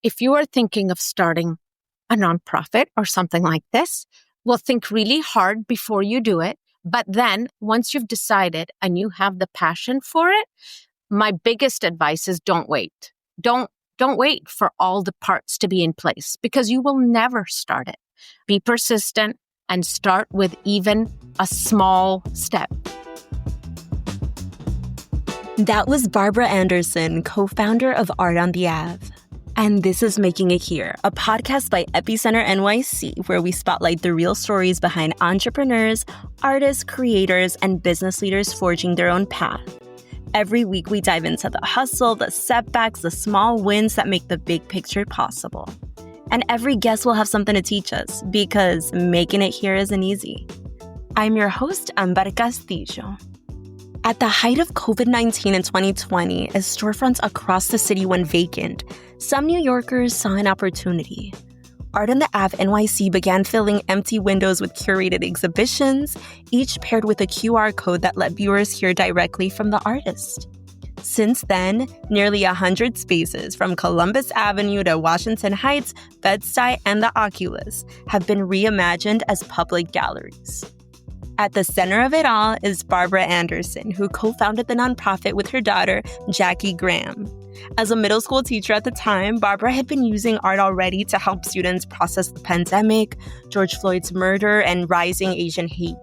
if you are thinking of starting a nonprofit or something like this, well, think really hard before you do it. But then once you've decided and you have the passion for it, my biggest advice is don't wait. Don't wait for all the parts to be in place because you will never start it. Be persistent and start with even a small step. That was Barbara Anderson, co-founder of Art on the Ave. And this is Making It Here, a podcast by Epicenter NYC, where we spotlight the real stories behind entrepreneurs, artists, creators, and business leaders forging their own path. Every week, we dive into the hustle, the setbacks, the small wins that make the big picture possible. And every guest will have something to teach us, because making it here isn't easy. I'm your host, Amber Castillo. At the height of COVID-19 in 2020, as storefronts across the city went vacant, some New Yorkers saw an opportunity. Art on the Ave NYC began filling empty windows with curated exhibitions, each paired with a QR code that let viewers hear directly from the artist. Since then, nearly 100 spaces from Columbus Avenue to Washington Heights, Bed-Stuy, and the Oculus have been reimagined as public galleries. At the center of it all is Barbara Anderson, who co-founded the nonprofit with her daughter, Jackie Graham. As a middle school teacher at the time, Barbara had been using art already to help students process the pandemic, George Floyd's murder, and rising Asian hate.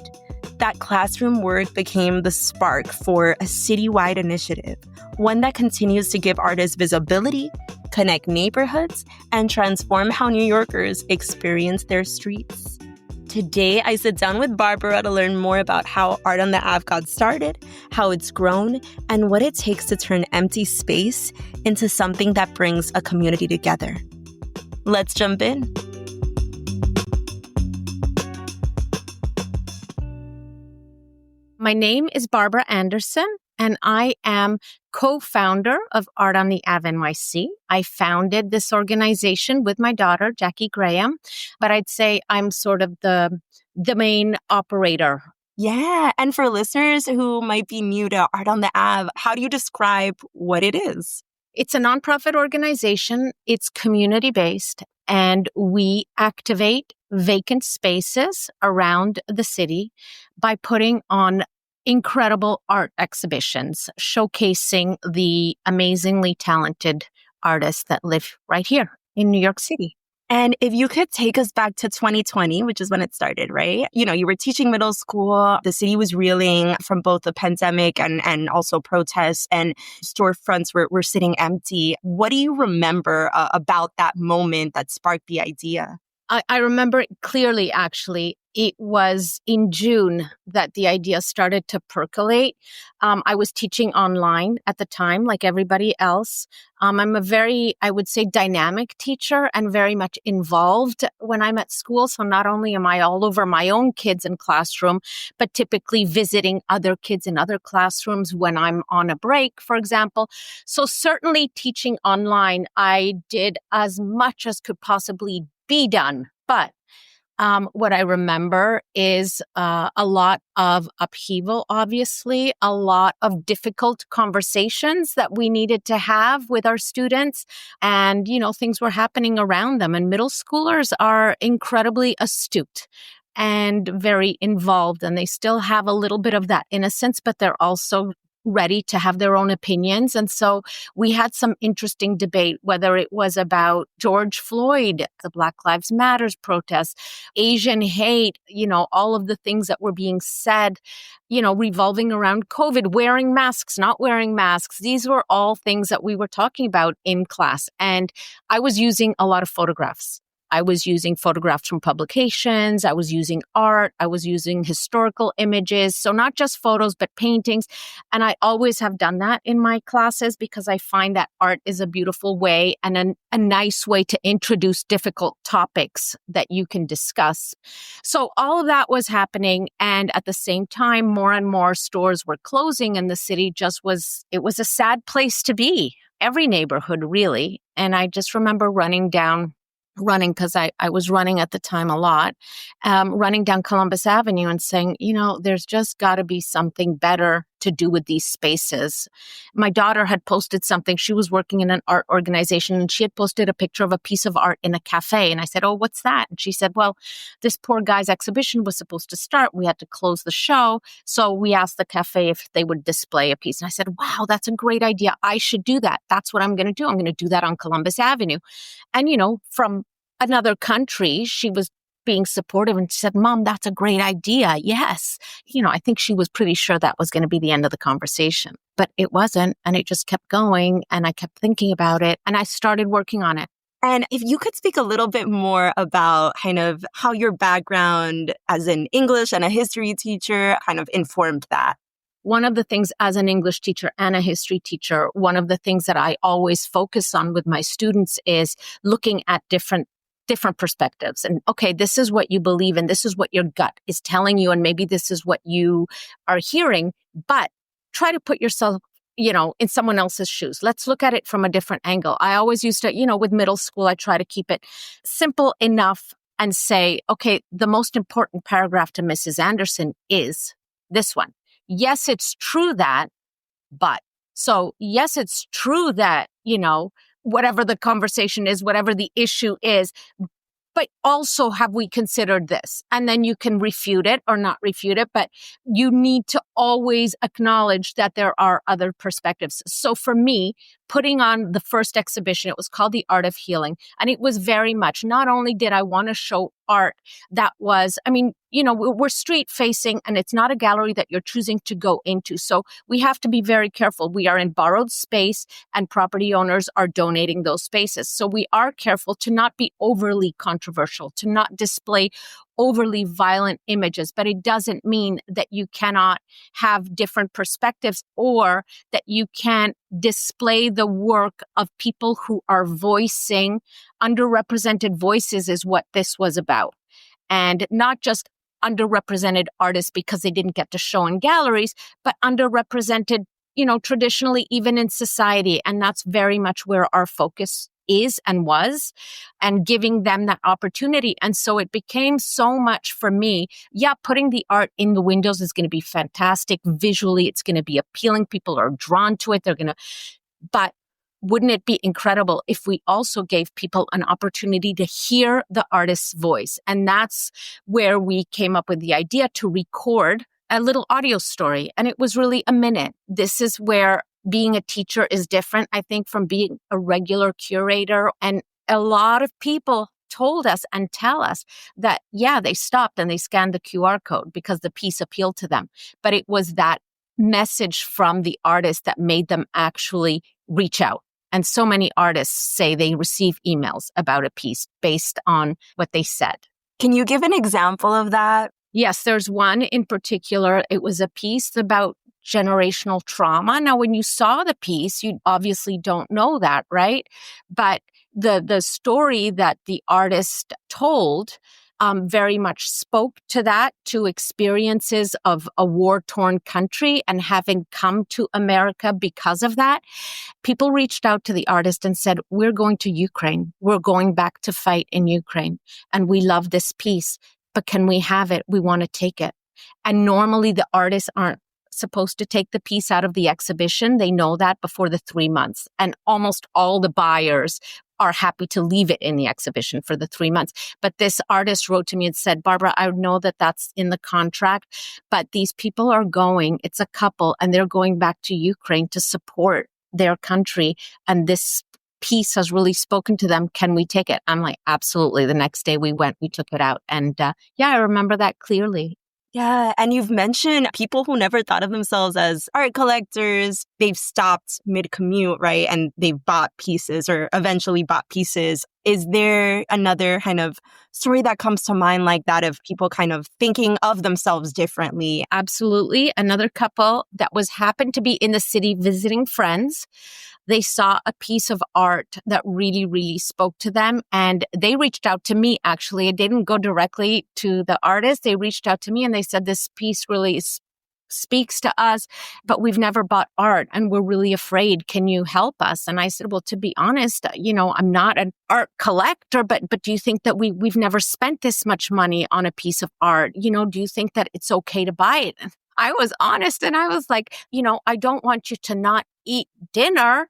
That classroom work became the spark for a citywide initiative, one that continues to give artists visibility, connect neighborhoods, and transform how New Yorkers experience their streets. Today, I sit down with Barbara to learn more about how Art on the Ave got started, how it's grown, and what it takes to turn empty space into something that brings a community together. Let's jump in. My name is Barbara Anderson, and I am co-founder of Art on the Ave NYC. I founded this organization with my daughter, Jackie Graham, but I'd say I'm sort of the main operator. Yeah, and for listeners who might be new to Art on the Ave, how do you describe what it is? It's a nonprofit organization. It's community-based, and we activate vacant spaces around the city by putting on incredible art exhibitions showcasing the amazingly talented artists that live right here in New York City. And if you could take us back to 2020, which is when it started, right? You know, you were teaching middle school. The city was reeling from both the pandemic and also protests, and storefronts were sitting empty. What do you remember about that moment that sparked the idea? I remember it clearly, actually. It was in June that the idea started to percolate. I was teaching online at the time, like everybody else. I'm a very, I would say, dynamic teacher and very much involved when I'm at school. So not only am I all over my own kids in classroom, but typically visiting other kids in other classrooms when I'm on a break, for example. So certainly teaching online, I did as much as could possibly be done. But what I remember is a lot of upheaval, obviously, a lot of difficult conversations that we needed to have with our students. And, you know, things were happening around them. And middle schoolers are incredibly astute and very involved. And they still have a little bit of that innocence, but they're also ready to have their own opinions. And so we had some interesting debate, whether it was about George Floyd, the Black Lives Matters protests, Asian hate, you know, all of the things that were being said, you know, revolving around COVID, wearing masks, not wearing masks. These were all things that we were talking about in class. And I was using a lot of photographs. I was using photographs from publications. I was using art. I was using historical images. So not just photos, but paintings. And I always have done that in my classes because I find that art is a beautiful way and a nice way to introduce difficult topics that you can discuss. So all of that was happening. And at the same time, more and more stores were closing and the city it was a sad place to be. Every neighborhood, really. And I just remember running because I was running at the time a lot, running down Columbus Avenue and saying, you know, there's just got to be something better to do with these spaces. My daughter had posted something. She was working in an art organization and she had posted a picture of a piece of art in a cafe. And I said, oh, what's that? And she said, well, this poor guy's exhibition was supposed to start. We had to close the show. So we asked the cafe if they would display a piece. And I said, wow, that's a great idea. I should do that. That's what I'm going to do. I'm going to do that on Columbus Avenue. And, from another country, she was being supportive and she said, Mom, that's a great idea. Yes. I think she was pretty sure that was going to be the end of the conversation, but it wasn't. And it just kept going. And I kept thinking about it and I started working on it. And if you could speak a little bit more about kind of how your background as an English and a history teacher kind of informed that. One of the things as an English teacher and a history teacher, one of the things that I always focus on with my students is looking at different perspectives. And okay, this is what you believe and this is what your gut is telling you. And maybe this is what you are hearing, but try to put yourself, in someone else's shoes. Let's look at it from a different angle. I always used to, with middle school, I try to keep it simple enough and say, okay, the most important paragraph to Mrs. Anderson is this one. Yes, it's true that, but. So yes, it's true that, whatever the conversation is, whatever the issue is, but also have we considered this? And then you can refute it or not refute it, but you need to always acknowledge that there are other perspectives. So for me, putting on the first exhibition, it was called The Art of Healing. And it was very much, not only did I want to show art that was, we're street facing and it's not a gallery that you're choosing to go into. So we have to be very careful. We are in borrowed space and property owners are donating those spaces. So we are careful to not be overly controversial, to not display overly violent images, but it doesn't mean that you cannot have different perspectives or that you can't display the work of people who are voicing underrepresented voices is what this was about. And not just underrepresented artists because they didn't get to show in galleries, but underrepresented, traditionally even in society. And that's very much where our focus is and was, and giving them that opportunity. And so it became so much for me. Yeah, putting the art in the windows is going to be fantastic. Visually, it's going to be appealing. People are drawn to it. But wouldn't it be incredible if we also gave people an opportunity to hear the artist's voice? And that's where we came up with the idea to record a little audio story. And it was really a minute. This is where being a teacher is different, I think, from being a regular curator. And a lot of people told us and tell us that, yeah, they stopped and they scanned the QR code because the piece appealed to them. But it was that message from the artist that made them actually reach out. And so many artists say they receive emails about a piece based on what they said. Can you give an example of that? Yes, there's one in particular. It was a piece about generational trauma. Now, when you saw the piece, you obviously don't know that, right? But the story that the artist told very much spoke to that, to experiences of a war-torn country and having come to America because of that. People reached out to the artist and said, we're going to Ukraine. We're going back to fight in Ukraine. And we love this piece, but can we have it? We want to take it. And normally the artists aren't supposed to take the piece out of the exhibition. They know that before the 3 months. And almost all the buyers are happy to leave it in the exhibition for the 3 months. But this artist wrote to me and said, Barbara, I know that that's in the contract, but these people are going, it's a couple, and they're going back to Ukraine to support their country. And this piece has really spoken to them. Can we take it? I'm like, absolutely. The next day we went, we took it out. And I remember that clearly. Yeah. And you've mentioned people who never thought of themselves as art collectors. They've stopped mid-commute, right? And they've bought pieces or eventually bought pieces. Is there another kind of story that comes to mind like that of people kind of thinking of themselves differently? Absolutely. Another couple that happened to be in the city visiting friends. They saw a piece of art that really, really spoke to them. And they reached out to me, actually. It didn't go directly to the artist. They reached out to me and they said, this piece really speaks to us, but we've never bought art and we're really afraid. Can you help us? And I said, well, to be honest, I'm not an art collector, but do you think that we've never spent this much money on a piece of art? Do you think that it's okay to buy it? I was honest and I was like, I don't want you to not eat dinner,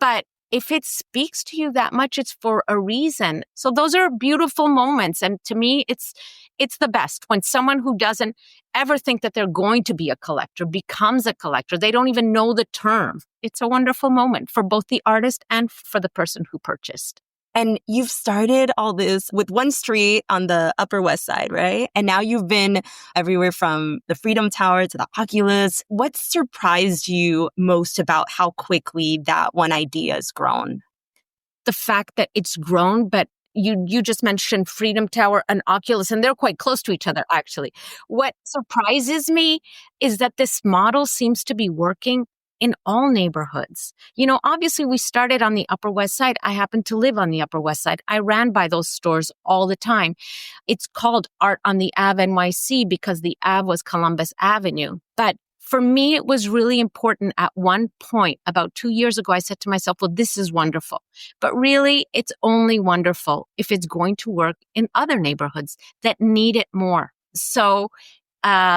but if it speaks to you that much, it's for a reason. So those are beautiful moments. And to me, it's the best when someone who doesn't ever think that they're going to be a collector becomes a collector. They don't even know the term. It's a wonderful moment for both the artist and for the person who purchased. And you've started all this with one street on the Upper West Side, right? And now you've been everywhere from the Freedom Tower to the Oculus. What surprised you most about how quickly that one idea has grown? The fact that it's grown, but you just mentioned Freedom Tower and Oculus, and they're quite close to each other, actually. What surprises me is that this model seems to be working in all neighborhoods. Obviously we started on the Upper West Side. I happen to live on the Upper West Side. I ran by those stores all the time. It's called Art on the Ave NYC because the Ave was Columbus Avenue. But for me, it was really important at one point, about 2 years ago, I said to myself, well, this is wonderful. But really, it's only wonderful if it's going to work in other neighborhoods that need it more. So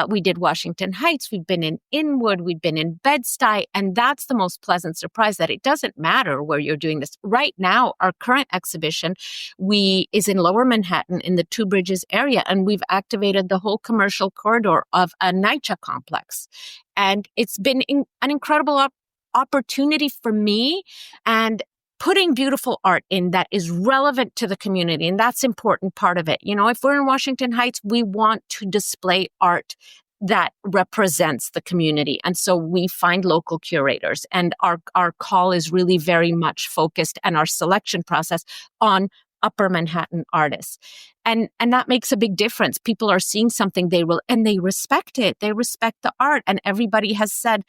we did Washington Heights, we've been in Inwood, we've been in Bed-Stuy, and that's the most pleasant surprise that it doesn't matter where you're doing this. Right now, our current exhibition is in Lower Manhattan in the Two Bridges area, and we've activated the whole commercial corridor of a NYCHA complex. And it's been an incredible opportunity for me, and putting beautiful art in that is relevant to the community. And that's important part of it. If we're in Washington Heights, we want to display art that represents the community. And so we find local curators, and our call is really very much focused, and our selection process on Upper Manhattan artists. And that makes a big difference. People are seeing something and they respect it. They respect the art. And everybody has said,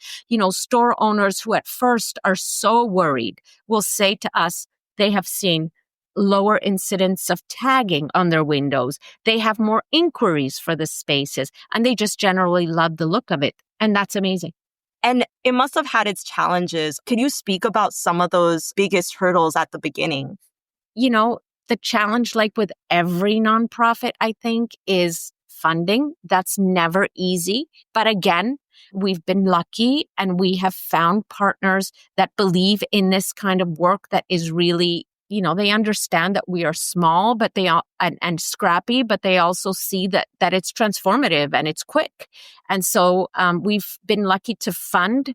store owners who at first are so worried will say to us, they have seen lower incidence of tagging on their windows. They have more inquiries for the spaces, and they just generally love the look of it. And that's amazing. And it must have had its challenges. Could you speak about some of those biggest hurdles at the beginning? The challenge, like with every nonprofit, I think, is funding. That's never easy. But again, we've been lucky, and we have found partners that believe in this kind of work that is really, they understand that we are small, but they are and scrappy, but they also see that it's transformative and it's quick. And so we've been lucky to fund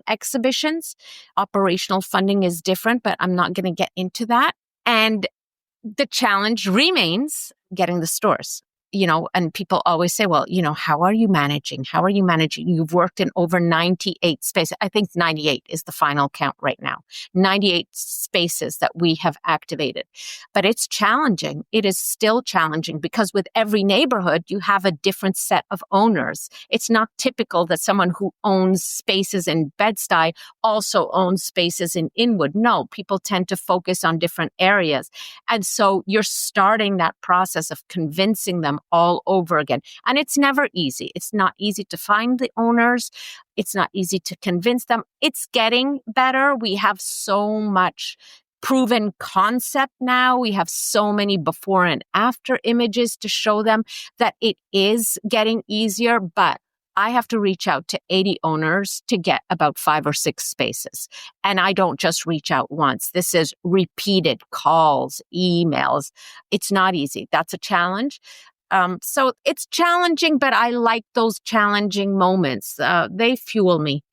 exhibitions. Operational funding is different, but I'm not going to get into that. And the challenge remains getting the stores, and people always say, well, how are you managing? How are you managing? You've worked in over 98 spaces. I think 98 is the final count right now. 98 spaces that we have activated. But it's challenging. It is still challenging because with every neighborhood, you have a different set of owners. It's not typical that someone who owns spaces in Bed-Stuy also owns spaces in Inwood. No, people tend to focus on different areas. And so you're starting that process of convincing them all over again. And it's never easy. It's not easy to find the owners. It's not easy to convince them. It's getting better. We have so much proven concept now. We have so many before and after images to show them that it is getting easier, but I have to reach out to 80 owners to get about 5 or 6 spaces. And I don't just reach out once. This is repeated calls, emails. It's not easy. That's a challenge. So it's challenging, but I like those challenging moments. They fuel me.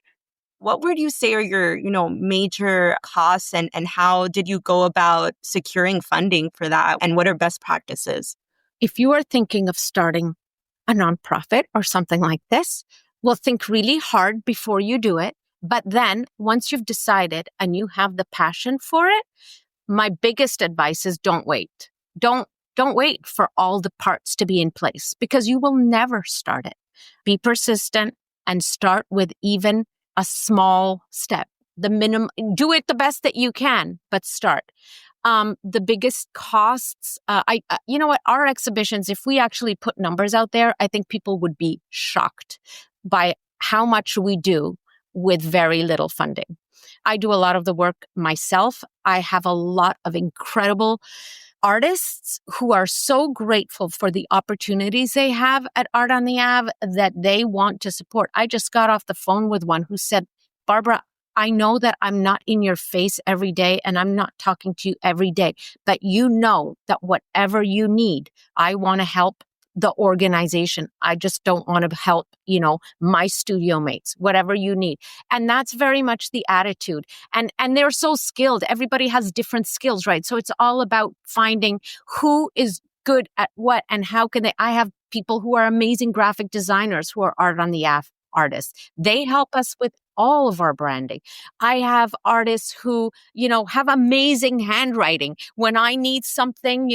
What would you say are your, major costs, and how did you go about securing funding for that? And what are best practices? If you are thinking of starting a nonprofit or something like this, well, think really hard before you do it. But then once you've decided and you have the passion for it, my biggest advice is don't wait. Don't wait for all the parts to be in place because you will never start it. Be persistent and start with even a small step. The minimum, do it the best that you can, but start. The biggest costs, you know what, our exhibitions, if we actually put numbers out there, I think people would be shocked by how much we do with very little funding. I do a lot of the work myself. I have a lot of incredible artists who are so grateful for the opportunities they have at Art on the Ave that they want to support. I just got off the phone with one who said, Barbara, I know that I'm not in your face every day and I'm not talking to you every day, but you know that whatever you need, I want to help the organization. I just don't want to help, my studio mates, whatever you need. And that's very much the attitude. And they're so skilled. Everybody has different skills, right? So it's all about finding who is good at what and how can they. I have people who are amazing graphic designers who are Art on the Ave artists. They help us with all of our branding. I have artists who, have amazing handwriting. When I need something,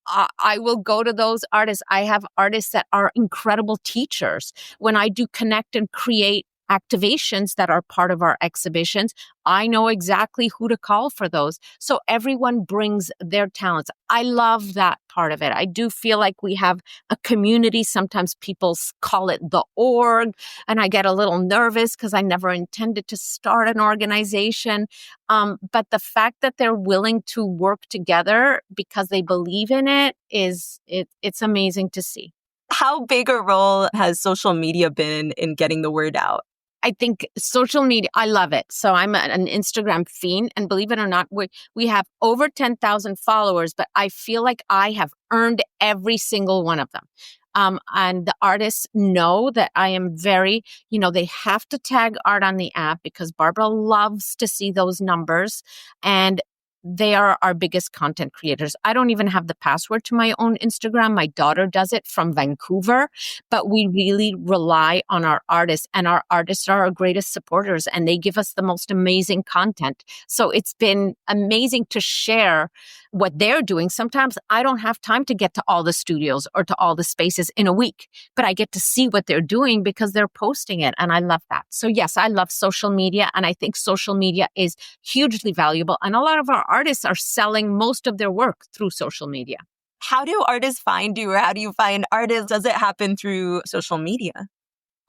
I will go to those artists. I have artists that are incredible teachers. When I do connect and create activations that are part of our exhibitions, I know exactly who to call for those. So everyone brings their talents. I love that part of it. I do feel like we have a community. Sometimes people call it the org, and I get a little nervous because I never intended to start an organization. But the fact that they're willing to work together because they believe in it it's amazing to see. How big a role has social media been in getting the word out? I think social media, I love it. So I'm an Instagram fiend, and believe it or not, we have over 10,000 followers, but I feel like I have earned every single one of them. And the artists know that I am very, they have to tag Art on the App because Barbara loves to see those numbers, and they are our biggest content creators. I don't even have the password to my own Instagram. My daughter does it from Vancouver, but we really rely on our artists, and our artists are our greatest supporters, and they give us the most amazing content. So it's been amazing to share what they're doing. Sometimes I don't have time to get to all the studios or to all the spaces in a week, but I get to see what they're doing because they're posting it. And I love that. So yes, I love social media. And I think social media is hugely valuable. And a lot of our artists are selling most of their work through social media. How do artists find you, or how do you find artists? Does it happen through social media?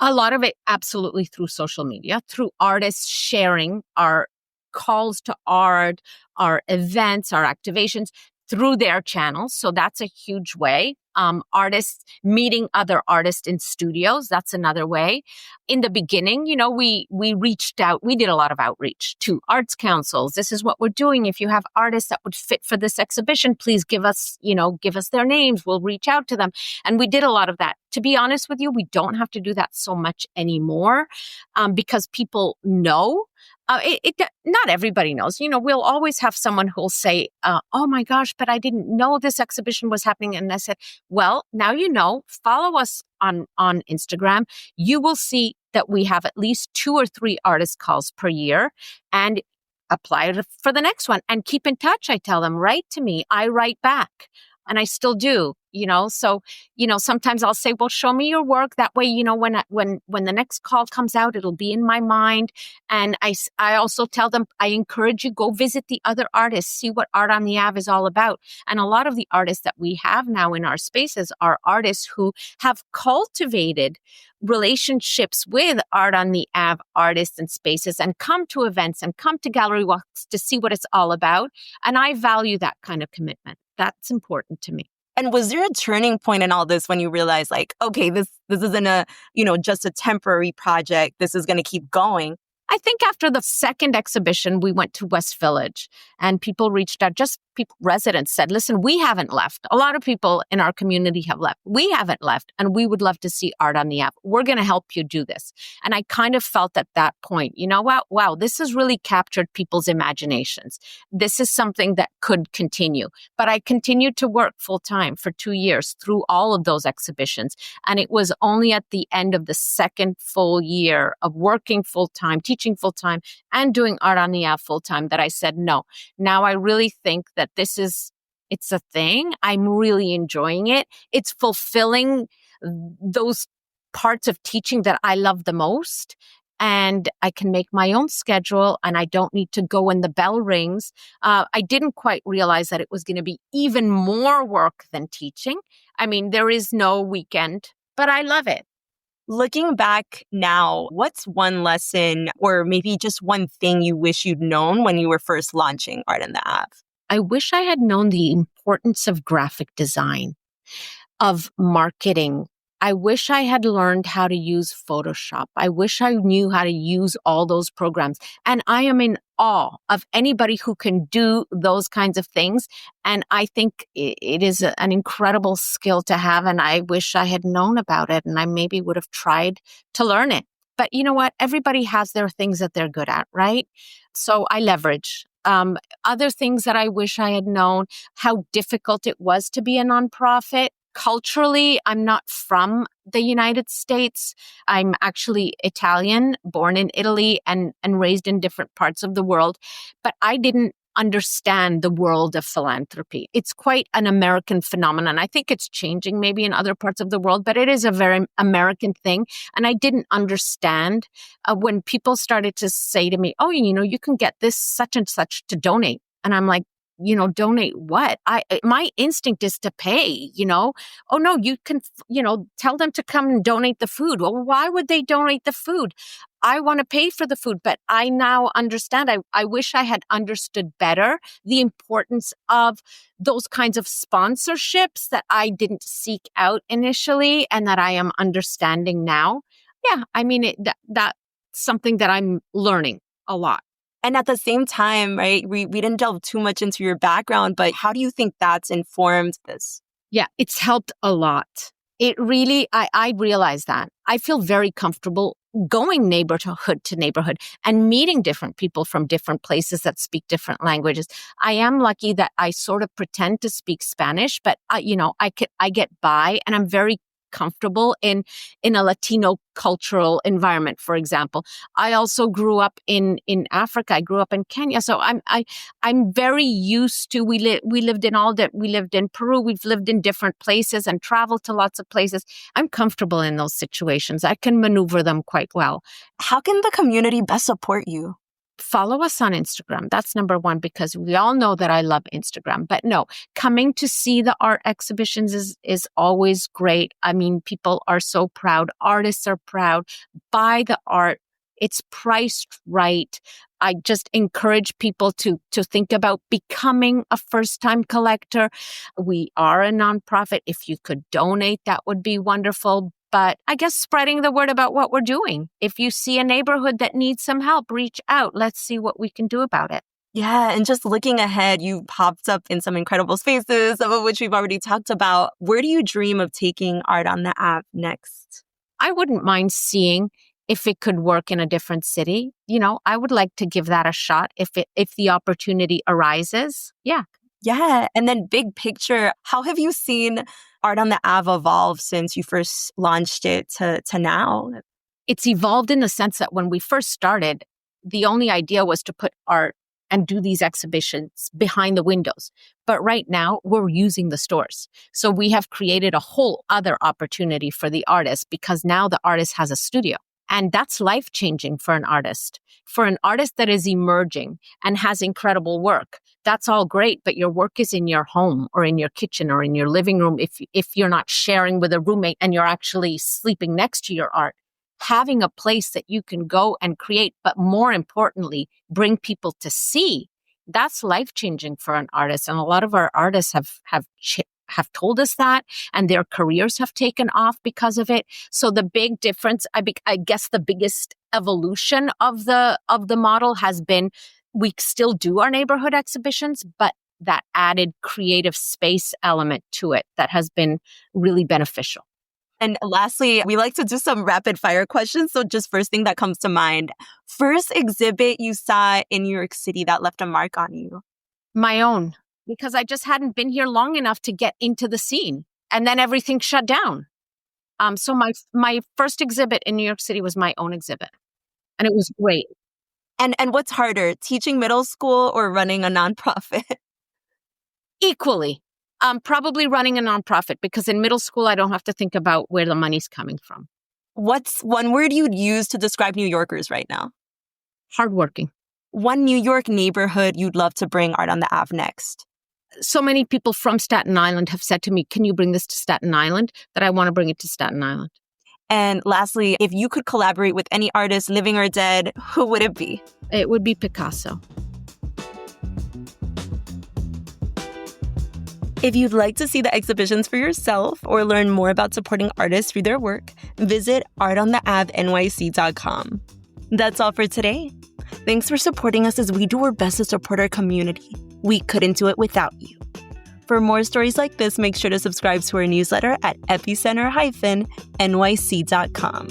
A lot of it absolutely through social media, through artists sharing our calls to art, our events, our activations through their channels. So that's a huge way. Artists meeting other artists in studios. That's another way. In the beginning, we reached out. We did a lot of outreach to arts councils. This is what we're doing. If you have artists that would fit for this exhibition, please give us their names. We'll reach out to them. And we did a lot of that. To be honest with you, we don't have to do that so much anymore because people know. Not everybody knows. We'll always have someone who'll say, oh my gosh, but I didn't know this exhibition was happening. And I said, well, now you know, follow us on Instagram. You will see that we have at least 2 or 3 artist calls per year, and apply it for the next one and keep in touch. I tell them, write to me. I write back. And I still do, so, sometimes I'll say, well, show me your work. That way, when the next call comes out, it'll be in my mind. And I also tell them, I encourage you, go visit the other artists, see what Art on the Ave is all about. And a lot of the artists that we have now in our spaces are artists who have cultivated relationships with Art on the Ave artists and spaces, and come to events and come to gallery walks to see what it's all about. And I value that kind of commitment. That's important to me. And was there a turning point in all this when you realized, like, okay, this isn't just a temporary project. This is going to keep going? I think after the second exhibition, we went to West Village, and people reached out. Residents said, listen, we haven't left. A lot of people in our community have left. We haven't left, and we would love to see Art on the App. We're going to help you do this. And I kind of felt at that point, wow, this has really captured people's imaginations. This is something that could continue. But I continued to work full time for 2 years through all of those exhibitions. And it was only at the end of the second full year of working full time, teaching full time, and doing Art on the App full time that I said, no, now I really think that it's a thing. I'm really enjoying it. It's fulfilling those parts of teaching that I love the most. And I can make my own schedule, and I don't need to go when the bell rings. I didn't quite realize that it was going to be even more work than teaching. I mean, there is no weekend, but I love it. Looking back now, what's one lesson or maybe just one thing you wish you'd known when you were first launching Art on the Ave? I wish I had known the importance of graphic design, of marketing. I wish I had learned how to use Photoshop. I wish I knew how to use all those programs. And I am in awe of anybody who can do those kinds of things. And I think it is an incredible skill to have. And I wish I had known about it, and I maybe would have tried to learn it. But you know what? Everybody has their things that they're good at, right? So I leverage. Other things that I wish I had known, how difficult it was to be a nonprofit. Culturally, I'm not from the United States. I'm actually Italian, born in Italy and raised in different parts of the world. But I didn't understand the world of philanthropy. It's quite an American phenomenon. I think it's changing maybe in other parts of the world, but it is a very American thing. And I didn't understand when people started to say to me, oh, you can get this such and such to donate. And I'm like, donate what? My instinct is to pay, Oh no, you can, tell them to come and donate the food. Well, why would they donate the food? I want to pay for the food, but I now understand. I wish I had understood better the importance of those kinds of sponsorships that I didn't seek out initially and that I am understanding now. Yeah, I mean, that's something that I'm learning a lot. And at the same time, right, we didn't delve too much into your background, but how do you think that's informed this? Yeah, it's helped a lot. It really, I realize that. I feel very comfortable going neighborhood to neighborhood and meeting different people from different places that speak different languages. I am lucky that I sort of pretend to speak Spanish, but I get by, and I'm very comfortable in a Latino cultural environment, for example. I also grew up in Africa. I grew up in Kenya. So I'm very used to, we lived in Peru. We've lived in different places and traveled to lots of places. I'm comfortable in those situations. I can maneuver them quite well. How can the community best support you? Follow us on Instagram. That's number one, because we all know that I love Instagram. But no, coming to see the art exhibitions is always great. I mean, people are so proud. Artists are proud. Buy the art. It's priced right. I just encourage people to think about becoming a first-time collector. We are a nonprofit. If you could donate, that would be wonderful. But I guess spreading the word about what we're doing. If you see a neighborhood that needs some help, reach out. Let's see what we can do about it. Yeah, and just looking ahead, you popped up in some incredible spaces, some of which we've already talked about. Where do you dream of taking Art on the Ave next? I wouldn't mind seeing if it could work in a different city. I would like to give that a shot if the opportunity arises. Yeah. Yeah. And then big picture, how have you seen Art on the Ave evolve since you first launched it to now? It's evolved in the sense that when we first started, the only idea was to put art and do these exhibitions behind the windows. But right now, we're using the stores. So we have created a whole other opportunity for the artist, because now the artist has a studio. And that's life-changing for an artist. For an artist that is emerging and has incredible work, that's all great, but your work is in your home or in your kitchen or in your living room. If you're not sharing with a roommate and you're actually sleeping next to your art, having a place that you can go and create, but more importantly, bring people to see, that's life-changing for an artist. And a lot of our artists have told us that, and their careers have taken off because of it. So the big difference, I guess the biggest evolution of the model has been, we still do our neighborhood exhibitions, but that added creative space element to it that has been really beneficial. And lastly, we like to do some rapid fire questions. So just first thing that comes to mind, first exhibit you saw in New York City that left a mark on you? My own, because I just hadn't been here long enough to get into the scene. And then everything shut down. So my first exhibit in New York City was my own exhibit. And it was great. And what's harder, teaching middle school or running a nonprofit? Equally. Probably running a nonprofit, because in middle school, I don't have to think about where the money's coming from. What's one word you'd use to describe New Yorkers right now? Hardworking. One New York neighborhood you'd love to bring Art on the Ave next? So many people from Staten Island have said to me, can you bring this to Staten Island? That I want to bring it to Staten Island. And lastly, if you could collaborate with any artist, living or dead, who would it be? It would be Picasso. If you'd like to see the exhibitions for yourself or learn more about supporting artists through their work, visit artontheavenyc.com. That's all for today. Thanks for supporting us as we do our best to support our community. We couldn't do it without you. For more stories like this, make sure to subscribe to our newsletter at epicenter-nyc.com.